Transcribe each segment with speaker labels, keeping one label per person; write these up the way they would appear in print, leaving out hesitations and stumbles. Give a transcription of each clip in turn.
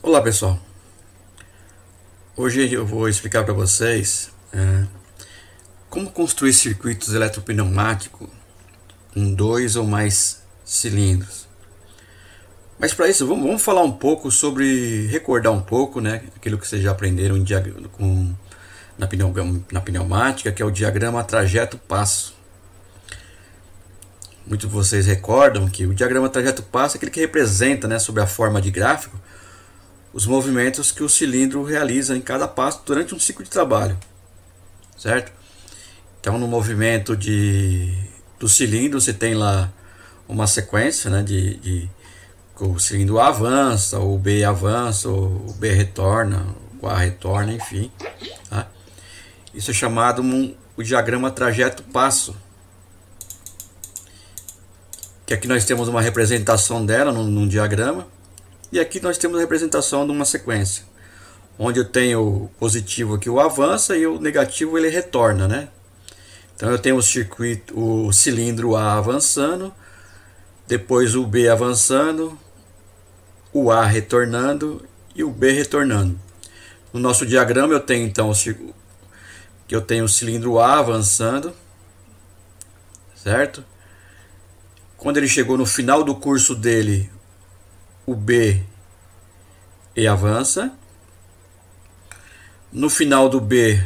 Speaker 1: Olá pessoal, hoje eu vou explicar para vocês como construir circuitos eletropneumáticos com dois ou mais cilindros. Mas para isso vamos falar um pouco sobre, recordar um pouco, né, aquilo que vocês já aprenderam na pneumática, que é o diagrama trajeto-passo. Muitos de vocês recordam que o diagrama trajeto-passo é aquele que representa, né, sob a forma de gráfico, os movimentos que o cilindro realiza em cada passo durante um ciclo de trabalho, certo? Então, no movimento do cilindro, você tem lá uma sequência, né, o cilindro A avança, o B avança, o B retorna, o A retorna, enfim. Tá? Isso é chamado o diagrama trajeto-passo. Que aqui nós temos uma representação dela num diagrama. E aqui nós temos a representação de uma sequência, onde eu tenho o positivo aqui, o avança, e o negativo ele retorna, né? Então eu tenho o cilindro A avançando, depois o B avançando, o A retornando e o B retornando. No nosso diagrama eu tenho então o cilindro A avançando, certo? Quando ele chegou no final do curso dele, o B e avança. No final do B,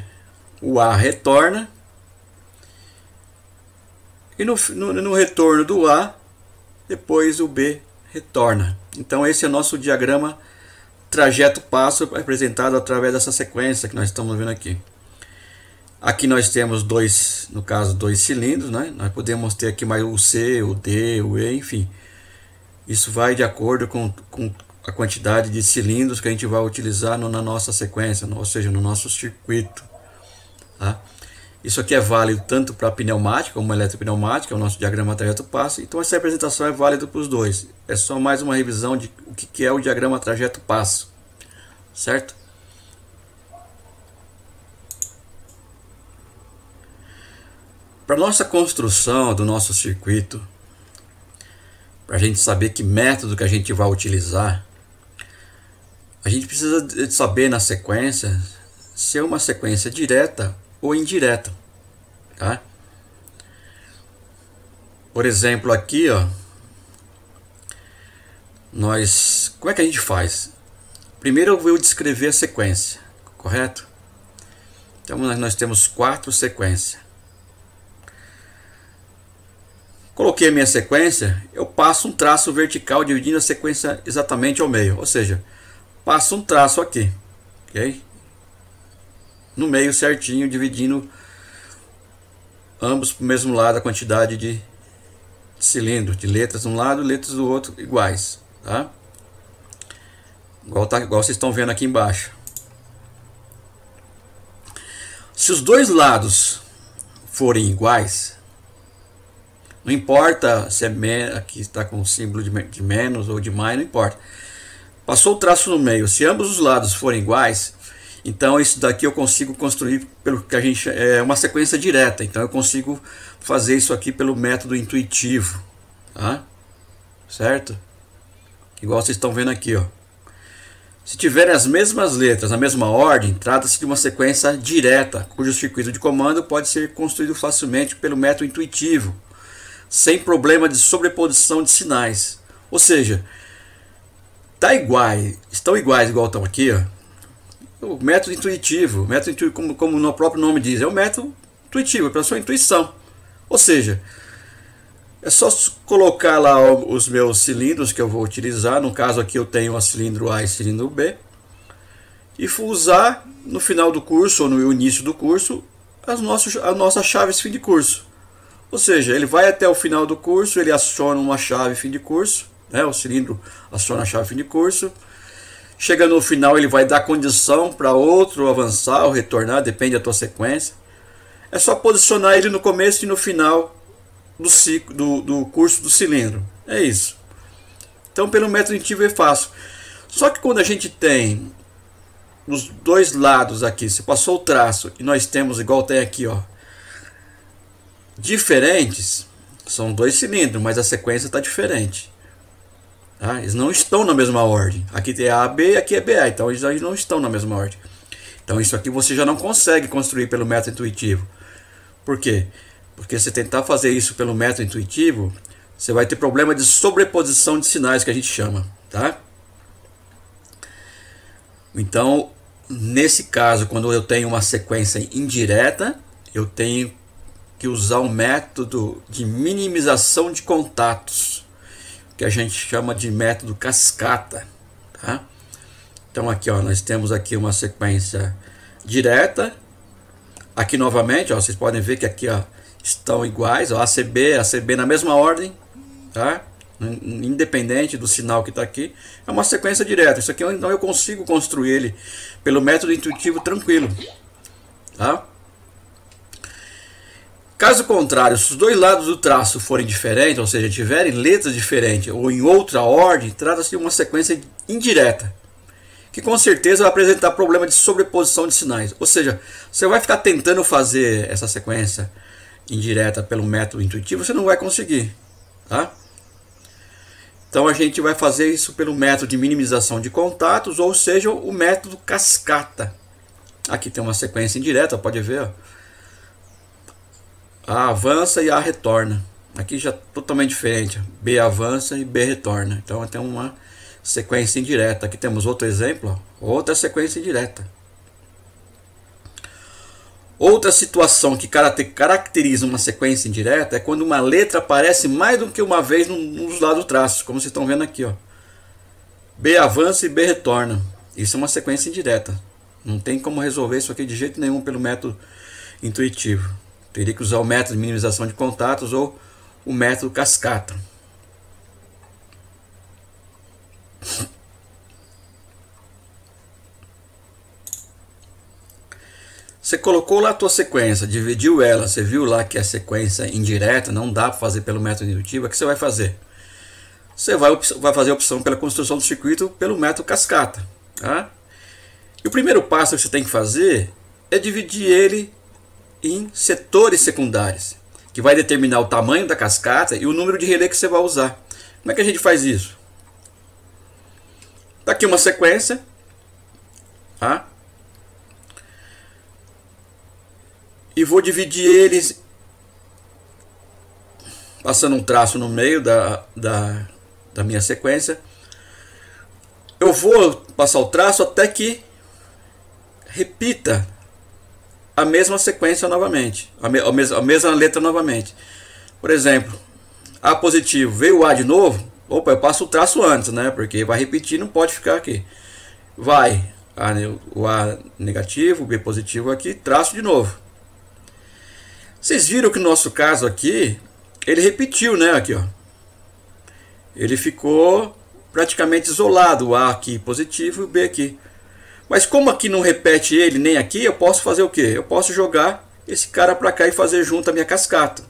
Speaker 1: o A retorna. E no retorno do A, depois o B retorna. Então esse é o nosso diagrama trajeto-passo, representado através dessa sequência que nós estamos vendo aqui. Aqui nós temos dois cilindros, né? Nós podemos ter aqui mais o C, o D, o E, enfim. Isso vai de acordo com a quantidade de cilindros que a gente vai utilizar na nossa sequência, ou seja, no nosso circuito. Tá? Isso aqui é válido tanto para pneumática como eletropneumática, é o nosso diagrama trajeto-passo. Então essa representação é válida para os dois. É só mais uma revisão de o que é o diagrama trajeto-passo. Certo? Para nossa construção do nosso circuito, para a gente saber que método que a gente vai utilizar, a gente precisa saber na sequência se é uma sequência direta ou indireta. Tá? Por exemplo, aqui, ó, como é que a gente faz? Primeiro eu vou descrever a sequência, correto? Então nós temos 4 sequências. Coloquei a minha sequência, eu passo um traço vertical dividindo a sequência exatamente ao meio. Ou seja, passo um traço aqui, ok? No meio certinho, dividindo ambos para o mesmo lado a quantidade de cilindros, de letras de um lado e letras do outro iguais. Tá? Igual vocês estão vendo aqui embaixo. Se os dois lados forem iguais, não importa se aqui está com o símbolo de menos ou de mais, não importa. Passou o traço no meio. Se ambos os lados forem iguais, então isso daqui eu consigo construir pelo que a gente é uma sequência direta. Então eu consigo fazer isso aqui pelo método intuitivo, tá? Certo? Igual vocês estão vendo aqui, ó. Se tiverem as mesmas letras na mesma ordem, trata-se de uma sequência direta, cujo circuito de comando pode ser construído facilmente pelo método intuitivo, sem problema de sobreposição de sinais. Ou seja, estão iguais igual estão aqui, ó. O método intuitivo, como o próprio nome diz, é o método intuitivo, é para a sua intuição. Ou seja, é só colocar lá os meus cilindros que eu vou utilizar. No caso aqui eu tenho o cilindro A e cilindro B, e usar no final do curso ou no início do curso as nossas chaves fim de curso. Ou seja, ele vai até o final do curso, ele aciona uma chave fim de curso, né? O cilindro aciona a chave fim de curso. Chega no final, ele vai dar condição para outro avançar ou retornar, depende da tua sequência. É só posicionar ele no começo e no final do ciclo do curso do cilindro. É isso. Então, pelo método intuitivo é fácil. Só que quando a gente tem nos dois lados aqui, se passou o traço e nós temos igual tem aqui, ó, diferentes, são dois cilindros, mas a sequência está diferente. Tá? Eles não estão na mesma ordem. Aqui tem AB e aqui é BA, então eles não estão na mesma ordem. Então isso aqui você já não consegue construir pelo método intuitivo. Por quê? Porque se tentar fazer isso pelo método intuitivo, você vai ter problema de sobreposição de sinais, que a gente chama, tá? Então, nesse caso, quando eu tenho uma sequência indireta, eu tenho que usar um método de minimização de contatos, que a gente chama de método cascata, tá? Então aqui, ó, nós temos aqui uma sequência direta. Aqui novamente, ó, vocês podem ver que aqui, ó, estão iguais, ó, ACB na mesma ordem, tá? Independente do sinal que está aqui, é uma sequência direta. Isso aqui então eu consigo construir ele pelo método intuitivo tranquilo, tá? Caso contrário, se os dois lados do traço forem diferentes, ou seja, tiverem letras diferentes ou em outra ordem, trata-se de uma sequência indireta, que com certeza vai apresentar problema de sobreposição de sinais. Ou seja, você vai ficar tentando fazer essa sequência indireta pelo método intuitivo, você não vai conseguir, tá? Então a gente vai fazer isso pelo método de minimização de contatos, ou seja, o método cascata. Aqui tem uma sequência indireta, pode ver, ó. A avança e A retorna. Aqui já totalmente diferente. B avança e B retorna. Então tem uma sequência indireta. Aqui temos outro exemplo, ó. Outra sequência indireta. Outra situação que caracteriza uma sequência indireta é quando uma letra aparece mais do que uma vez nos lados do traço, como vocês estão vendo aqui, ó. B avança e B retorna. Isso é uma sequência indireta. Não tem como resolver isso aqui de jeito nenhum pelo método intuitivo. Teria que usar o método de minimização de contatos ou o método cascata. Você colocou lá a tua sequência, dividiu ela, você viu lá que a sequência indireta não dá para fazer pelo método indutivo, o que você vai fazer? Você vai fazer a opção pela construção do circuito pelo método cascata. Tá? E o primeiro passo que você tem que fazer é dividir ele em setores secundários, que vai determinar o tamanho da cascata e o número de relé que você vai usar. Como é que a gente faz isso? Está aqui uma sequência, tá? E vou dividir eles passando um traço no meio da minha sequência. Eu vou passar o traço até que repita a mesma sequência novamente, a mesma letra novamente. Por exemplo, A positivo, veio o A de novo, opa, eu passo o traço antes, né? Porque vai repetir, não pode ficar aqui. Vai, o A negativo, o B positivo aqui, traço de novo. Vocês viram que no nosso caso aqui, ele repetiu, né? Aqui, ó. Ele ficou praticamente isolado, o A aqui positivo e o B aqui. Mas como aqui não repete ele nem aqui, eu posso fazer o quê? Eu posso jogar esse cara para cá e fazer junto a minha cascata.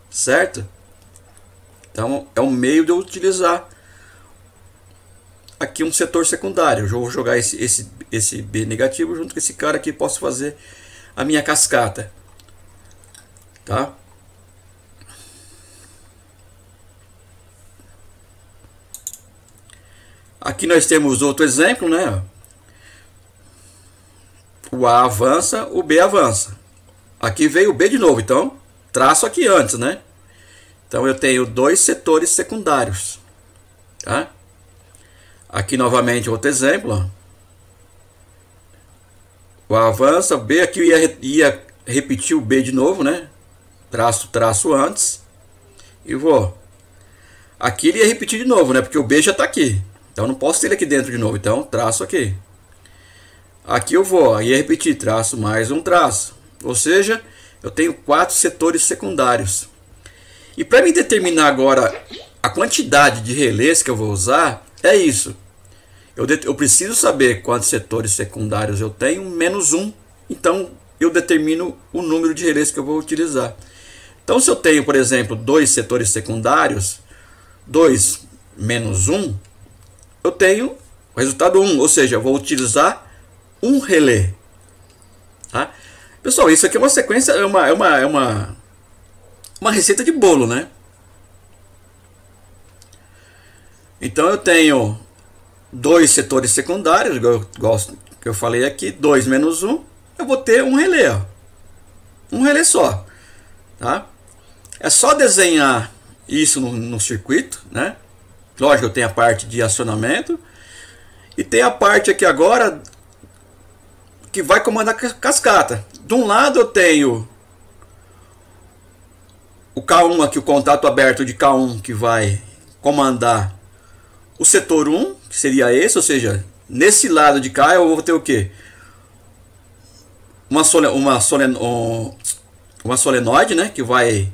Speaker 1: Certo? Então é um meio de eu utilizar aqui um setor secundário. Eu vou jogar esse B negativo junto com esse cara aqui, posso fazer a minha cascata. Tá? Aqui nós temos outro exemplo, né? O A avança, o B avança. Aqui veio o B de novo, então traço aqui antes, né? Então eu tenho dois setores secundários, tá? Aqui novamente outro exemplo, ó. O A avança, o B aqui ia repetir o B de novo, né? Traço antes e vou. Aqui ele ia repetir de novo, né? Porque o B já está aqui, então não posso ter ele aqui dentro de novo, então traço aqui. Aqui eu vou, aí repetir, traço mais um traço. Ou seja, eu tenho 4 setores secundários. E para me determinar agora a quantidade de relés que eu vou usar, é isso. Eu preciso saber quantos setores secundários eu tenho, menos 1. Então eu determino o número de relés que eu vou utilizar. Então se eu tenho, por exemplo, 2 setores secundários, 2 menos 1, eu tenho o resultado 1. Ou seja, eu vou utilizar um relé, tá? Pessoal, isso aqui é uma sequência, é uma receita de bolo, né? Então eu tenho dois setores secundários, igual que eu falei aqui, 2 menos 1, eu vou ter um relé, ó. Um relé só, tá? É só desenhar isso no circuito, né? Lógico, eu tenho a parte de acionamento e tem a parte aqui agora que vai comandar a cascata. De um lado eu tenho o K1 aqui, o contato aberto de K1, que vai comandar o setor 1, que seria esse, ou seja, nesse lado de cá eu vou ter o que? Uma solenoide, né, que vai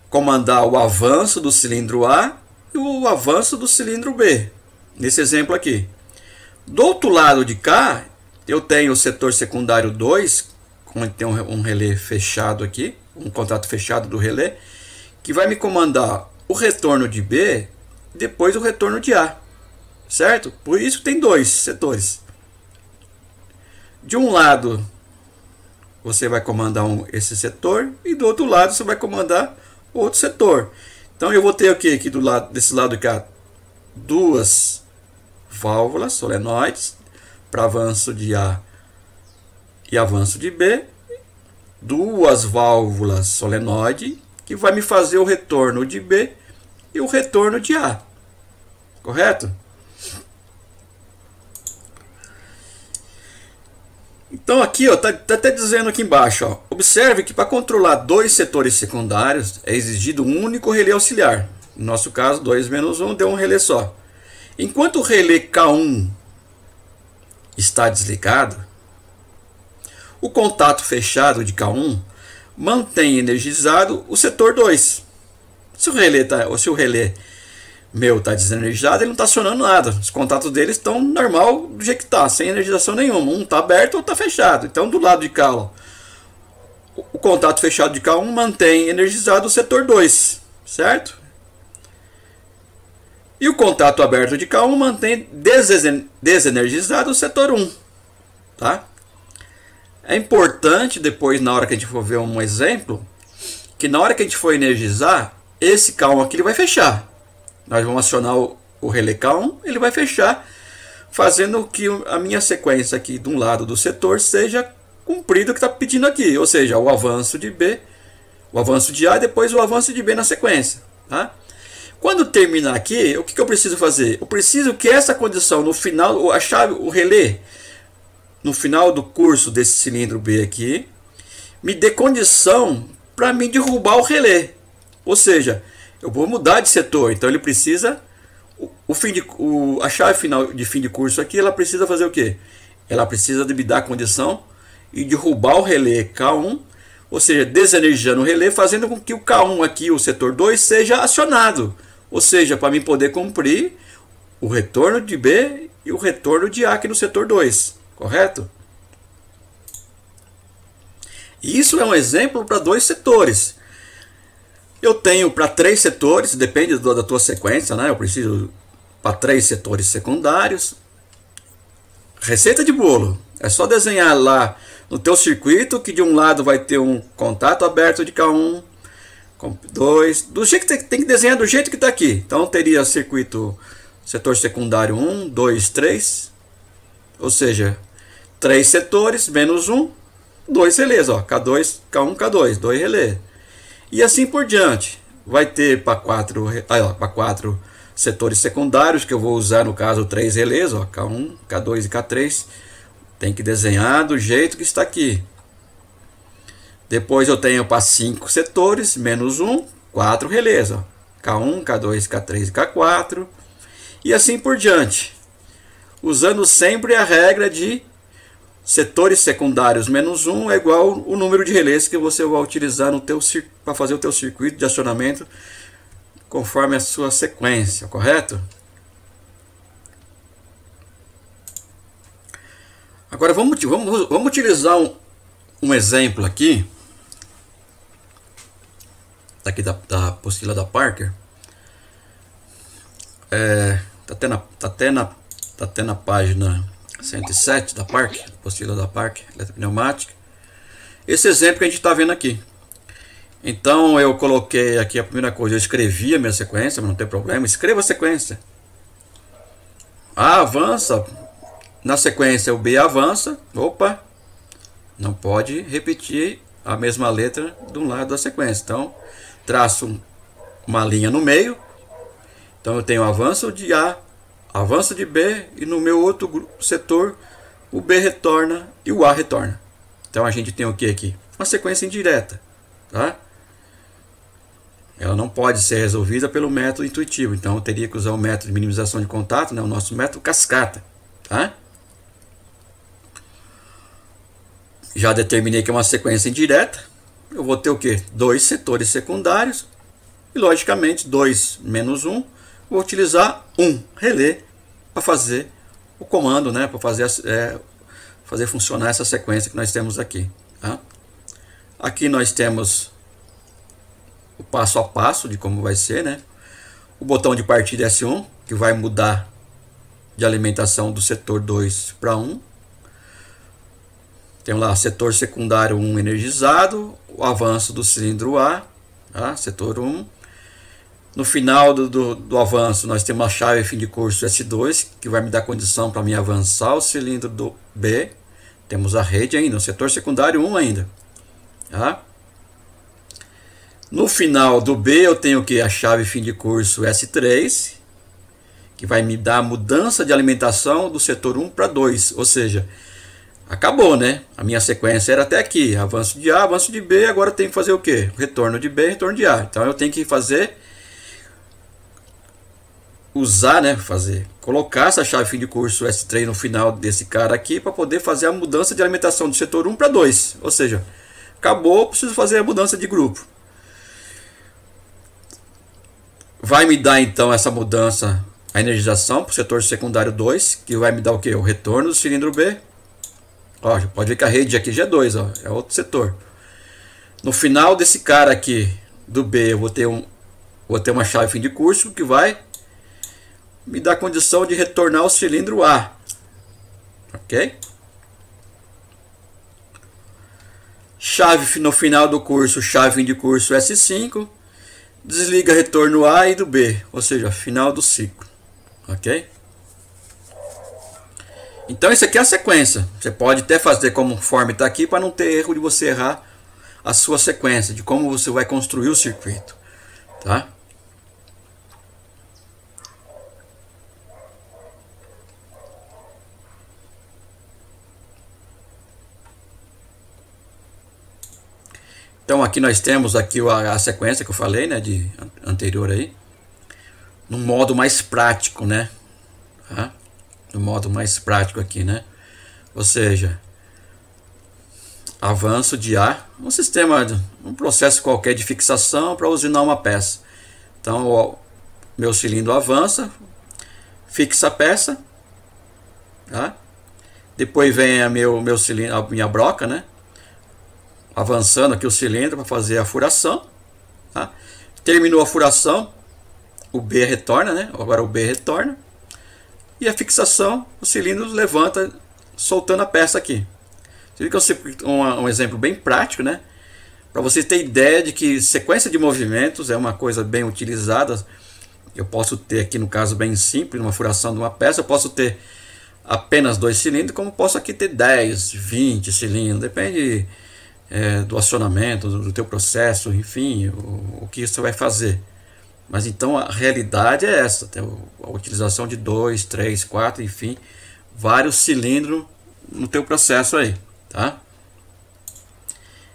Speaker 1: comandar o avanço do cilindro A e o avanço do cilindro B, nesse exemplo aqui. Do outro lado de cá, eu tenho o setor secundário 2, onde tem um relé fechado aqui, um contato fechado do relé, que vai me comandar o retorno de B, depois o retorno de A, certo? Por isso tem dois setores. De um lado você vai comandar esse setor e do outro lado você vai comandar outro setor. Então eu vou ter aqui desse lado cá duas válvulas solenoides para avanço de A e avanço de B, duas válvulas solenoide que vai me fazer o retorno de B e o retorno de A, correto? Então aqui ó, tá até dizendo aqui embaixo, ó, observe que para controlar dois setores secundários é exigido um único relé auxiliar. No nosso caso, 2 menos 1 deu um relé só. Enquanto o relé K1 está desligado, o contato fechado de K1 mantém energizado o setor 2. Se o relé meu está desenergizado, ele não está acionando nada. Os contatos dele estão normal do jeito que está, sem energização nenhuma. Um está aberto ou está fechado. Então do lado de cá, ó, o contato fechado de K1 mantém energizado o setor 2, certo? E o contato aberto de K1 mantém desenergizado o setor 1, tá? É importante depois, na hora que a gente for ver um exemplo, que na hora que a gente for energizar, esse K1 aqui ele vai fechar. Nós vamos acionar o relé K1, ele vai fechar, fazendo que a minha sequência aqui de um lado do setor seja cumprido o que está pedindo aqui, ou seja, o avanço de B, o avanço de A e depois o avanço de B na sequência, tá? Quando terminar aqui, o que eu preciso fazer? Eu preciso que essa condição no final, a chave, o relé, no final do curso desse cilindro B aqui, me dê condição para mim derrubar o relé. Ou seja, eu vou mudar de setor, então ele precisa, a chave final de fim de curso aqui, ela precisa fazer o quê? Ela precisa me dar a condição e derrubar o relé K1, ou seja, desenergizando o relé, fazendo com que o K1 aqui, o setor 2, seja acionado. Ou seja, para mim poder cumprir o retorno de B e o retorno de A aqui no setor 2, correto? Isso é um exemplo para dois setores. Eu tenho para 3 setores, depende da tua sequência, né? Eu preciso para 3 setores secundários. Receita de bolo. É só desenhar lá no teu circuito que de um lado vai ter um contato aberto de K1, 2, do jeito que tem que desenhar do jeito que está aqui. Então teria circuito setor secundário 1, 2, 3. Ou seja, 3 setores menos 1, 2 relés, ó, K2, K1, K2, 2 relés. E assim por diante. Vai ter para 4 setores secundários, que eu vou usar no caso 3 relés, ó, K1, K2 e K3. Tem que desenhar do jeito que está aqui. Depois eu tenho para 5 setores, menos 1, 4 relés, ó, K1, K2, K3 e K4. E assim por diante. Usando sempre a regra de setores secundários menos 1 é igual o número de relés que você vai utilizar no teu para fazer o teu circuito de acionamento conforme a sua sequência, correto? Agora vamos utilizar um exemplo aqui daqui da apostila da Parker. Tá até na página 107 da Parker, apostila da Parker, eletropneumática. Esse exemplo que a gente está vendo aqui. Então eu coloquei aqui a primeira coisa, eu escrevi a minha sequência, mas não tem problema, escreva a sequência. A avança, na sequência o B avança, opa, não pode repetir a mesma letra de um lado da sequência. Então, traço uma linha no meio. Então eu tenho avanço de A, avanço de B, e no meu outro setor o B retorna e o A retorna. Então a gente tem o que aqui? Uma sequência indireta, tá? Ela não pode ser resolvida pelo método intuitivo. Então eu teria que usar o método de minimização de contato, né? O nosso método cascata, tá? Já determinei que é uma sequência indireta. Eu vou ter o que? Dois setores secundários. E logicamente 2 menos 1. Vou utilizar um relé para fazer o comando, né? Para fazer funcionar essa sequência que nós temos aqui, tá? Aqui nós temos o passo a passo de como vai ser, né? O botão de partida S1, que vai mudar de alimentação do setor 2 para 1. Tem lá setor secundário 1 energizado, o avanço do cilindro A, tá? Setor 1. No final do avanço nós temos a chave fim de curso S2, que vai me dar condição para me avançar o cilindro do B. Temos a rede ainda, o setor secundário 1 ainda, tá? No final do B eu tenho que a chave fim de curso S3, que vai me dar a mudança de alimentação do setor 1 para 2, ou seja, acabou, né? A minha sequência era até aqui, avanço de A, avanço de B, agora eu tenho que fazer o quê? Retorno de B, retorno de A. Então eu tenho que colocar essa chave fim de curso S3 no final desse cara aqui para poder fazer a mudança de alimentação do setor 1 para 2, ou seja, acabou, preciso fazer a mudança de grupo. Vai me dar então essa mudança, a energização para o setor secundário 2, que vai me dar o que? O retorno do cilindro B. Ó, pode ver que a rede aqui já é 2, ó, é outro setor. No final desse cara aqui do B eu vou ter uma chave fim de curso que vai me dar condição de retornar o cilindro A, ok? Chave no final do curso, chave fim de curso S5, desliga retorno A e do B, ou seja, final do ciclo, ok? Então isso aqui é a sequência. Você pode até fazer conforme está aqui para não ter erro de você errar a sua sequência, de como você vai construir o circuito, tá? Então aqui nós temos aqui a sequência que eu falei, né, de anterior aí, no modo mais prático, né? Tá? No modo mais prático aqui, né? Ou seja, avanço de A, um processo qualquer de fixação para usinar uma peça. Então o meu cilindro avança, fixa a peça, tá? Depois vem meu cilindro, a minha broca, né? Avançando aqui o cilindro para fazer a furação, tá? Terminou a furação, o B retorna, né? Agora o B retorna. E a fixação, o cilindro levanta, soltando a peça aqui. Você viu que um exemplo bem prático, né? Para você ter ideia de que sequência de movimentos é uma coisa bem utilizada. Eu posso ter aqui, no caso bem simples, uma furação de uma peça, eu posso ter apenas 2 cilindros, como posso aqui ter 10, 20 cilindros, depende do acionamento, do teu processo, enfim, o que você vai fazer. Mas então a realidade é essa, tem a utilização de 2, 3, 4, enfim, vários cilindros no teu processo aí, tá?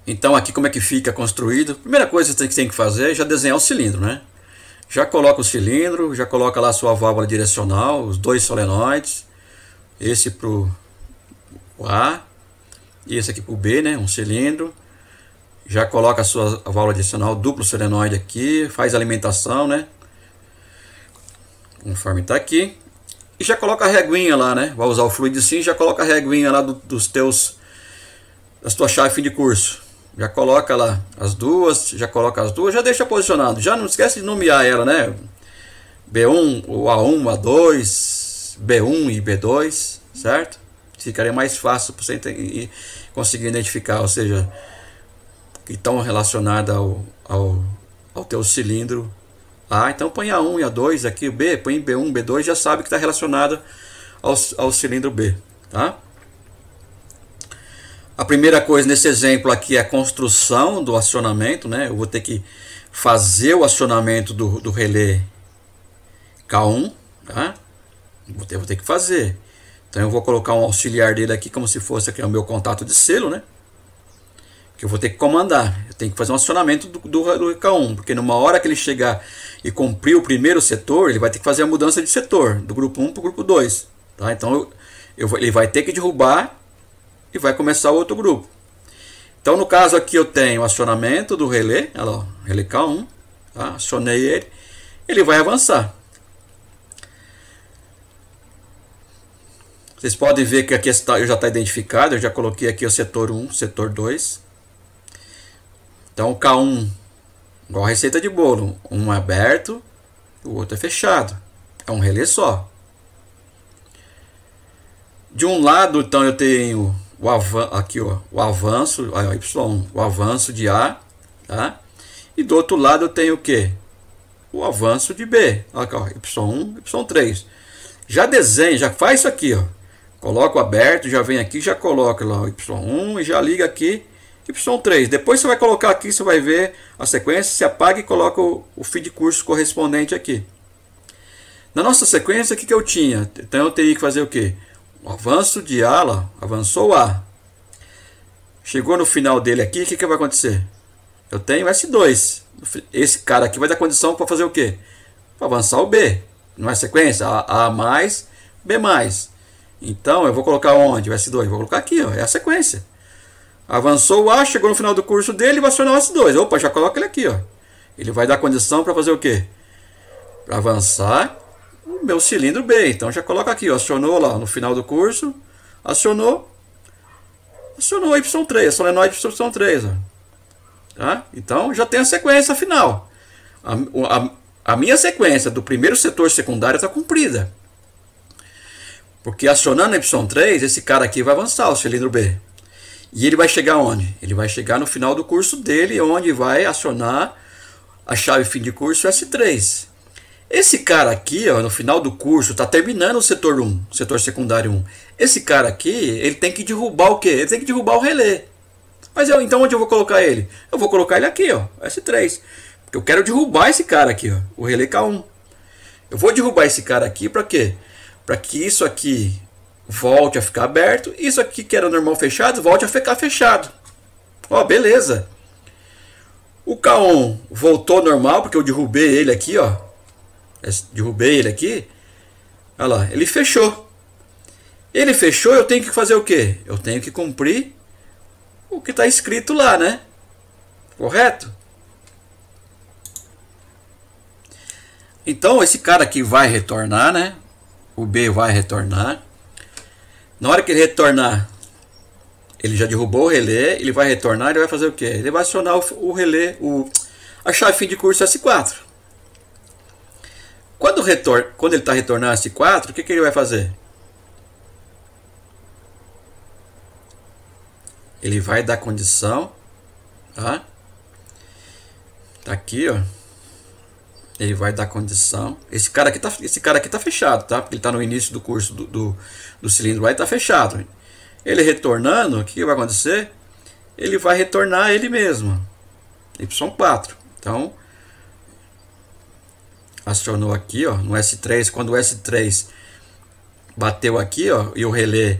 Speaker 1: Então aqui como é que fica construído? Primeira coisa que você tem que fazer é já desenhar o cilindro, né? Já coloca o cilindro, já coloca lá a sua válvula direcional, os 2 solenoides, esse para o A e esse aqui para o B, né? Um cilindro. Já coloca a válvula direcional duplo solenoide aqui, faz a alimentação, né? Conforme está aqui. E já coloca a reguinha lá, né? Vai usar o fluido sim, já coloca a reguinha lá das tuas chaves fim de curso. Já coloca lá as duas, já deixa posicionado. Já não esquece de nomear ela, né? B1, o A1, A2, B1 e B2, certo? Ficaria mais fácil para você conseguir identificar, ou seja, que estão relacionadas ao teu cilindro A. Então põe A1 e A2 aqui, o B, põe B1, B2, já sabe que está relacionado ao cilindro B, tá? A primeira coisa nesse exemplo aqui é a construção do acionamento, né? Eu vou ter que fazer o acionamento do relé K1, tá? Vou ter que fazer. Então eu vou colocar um auxiliar dele aqui como se fosse aqui o meu contato de selo, né? Que eu vou ter que comandar. Eu tenho que fazer um acionamento do K1, porque numa hora que ele chegar e cumprir o primeiro setor, ele vai ter que fazer a mudança de setor, do grupo 1 para o grupo 2. Tá? Então ele vai ter que derrubar e vai começar o outro grupo. Então no caso aqui eu tenho o acionamento do relé, olha lá, relé K1, tá? Acionei ele vai avançar. Vocês podem ver que aqui já está identificado, eu já coloquei aqui o setor 1, setor 2. Então o K1, igual a receita de bolo, um é aberto, o outro é fechado. É um relé só. De um lado, então, eu tenho aqui, ó, o avanço, Y1, o avanço de A, tá? E do outro lado eu tenho o que? O avanço de B, aqui, ó, Y1, Y3. Já desenha, já faz isso aqui, ó. Coloca o aberto, já vem aqui, já coloca lá o Y1 e já liga aqui Y3. Depois você vai colocar aqui, você vai ver a sequência, se apaga e coloca o fim de curso correspondente aqui. Na nossa sequência, o que eu tinha? Então eu teria que fazer o quê? O avanço de A, lá, avançou A. Chegou no final dele aqui, o que vai acontecer? Eu tenho S2. Esse cara aqui vai dar condição para fazer o quê? Para avançar o B. Não é sequência? A mais, B mais. Então eu vou colocar onde? O S2? Vou colocar aqui, ó, é a sequência. Avançou o A, chegou no final do curso dele e vai acionar o S2. Opa, já coloca ele aqui, ó. Ele vai dar condição para fazer o quê? Para avançar o meu cilindro B. Então já coloca aqui, ó. Acionou lá no final do curso. Acionou o Y3, a solenoide Y3. Ó. Tá? Então já tem a sequência final. A minha sequência do primeiro setor secundário está cumprida. Porque acionando o Y3, esse cara aqui vai avançar o cilindro B. E ele vai chegar onde? Ele vai chegar no final do curso dele, onde vai acionar a chave fim de curso S3. Esse cara aqui, ó, no final do curso, está terminando o setor 1, setor secundário 1. Esse cara aqui, ele tem que derrubar o quê? Ele tem que derrubar o relé. Mas então onde eu vou colocar ele? Eu vou colocar ele aqui, ó, S3. Porque eu quero derrubar esse cara aqui, ó, o relé K1. Eu vou derrubar esse cara aqui para quê? Para que isso aqui volte a ficar aberto, isso aqui que era normal fechado, volte a ficar fechado. Ó, beleza. O K1 voltou normal, porque eu derrubei ele aqui, ó. Derrubei ele aqui. Olha lá, ele fechou. Ele fechou, eu tenho que fazer o quê? Eu tenho que cumprir o que está escrito lá, né? Correto? Então, esse cara aqui vai retornar, né? O B vai retornar. Na hora que ele retornar, ele já derrubou o relé, ele vai retornar, ele vai fazer o quê? Ele vai acionar o relé, a chave fim de curso S4. Quando ele está retornando S4, o que ele vai fazer? Ele vai dar condição, tá? Tá aqui, ó. Ele vai dar condição. Esse cara aqui tá fechado, tá? Porque ele está no início do curso do cilindro, vai estar fechado. Ele retornando, o que vai acontecer? Ele vai retornar ele mesmo. Y4. Então, acionou aqui, ó, no S3. Quando o S3 bateu aqui, ó, e o relé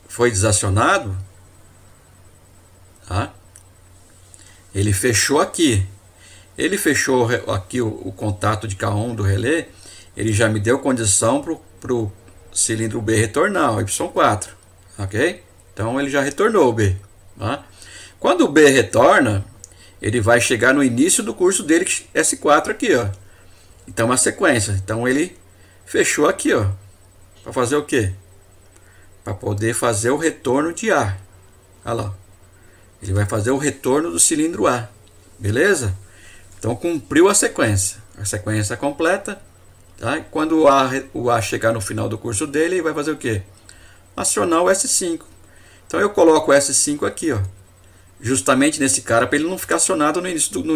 Speaker 1: foi desacionado, tá? Ele fechou aqui. Ele fechou aqui o contato de K1 do relé. Ele já me deu condição para o cilindro B retornar, o Y4. Ok? Então ele já retornou o B. Tá? Quando o B retorna, ele vai chegar no início do curso dele, S4 aqui, ó. Então uma sequência. Então ele fechou aqui, ó. Para fazer o quê? Para poder fazer o retorno de A. Olha lá. Ele vai fazer o retorno do cilindro A. Beleza? Então cumpriu a sequência. A sequência completa. Tá? Quando o A chegar no final do curso dele, ele vai fazer o quê? Acionar o S5. Então eu coloco o S5 aqui, ó. Justamente nesse cara, para ele não ficar acionado no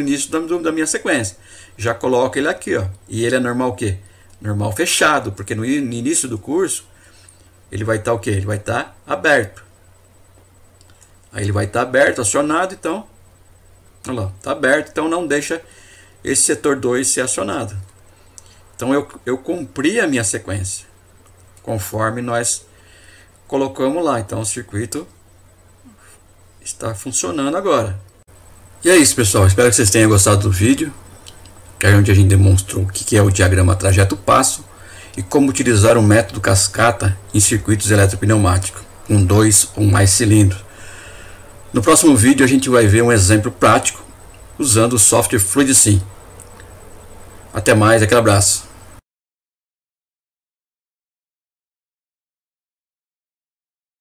Speaker 1: início da minha sequência. Já coloco ele aqui, ó. E ele é normal o quê? normal fechado, porque no início do curso ele vai estar o que? Ele vai estar aberto. Aí ele vai estar aberto, acionado, então, olha lá, está aberto, então não deixa esse setor 2 ser acionado. Então eu cumpri a minha sequência, conforme nós colocamos lá. Então o circuito está funcionando agora. E é isso, pessoal, espero que vocês tenham gostado do vídeo, que é onde a gente demonstrou o que é o diagrama trajeto-passo e como utilizar o método cascata em circuitos eletropneumáticos, com 2 ou mais cilindros. No próximo vídeo a gente vai ver um exemplo prático usando o software FluidSim. Até mais, aquele abraço.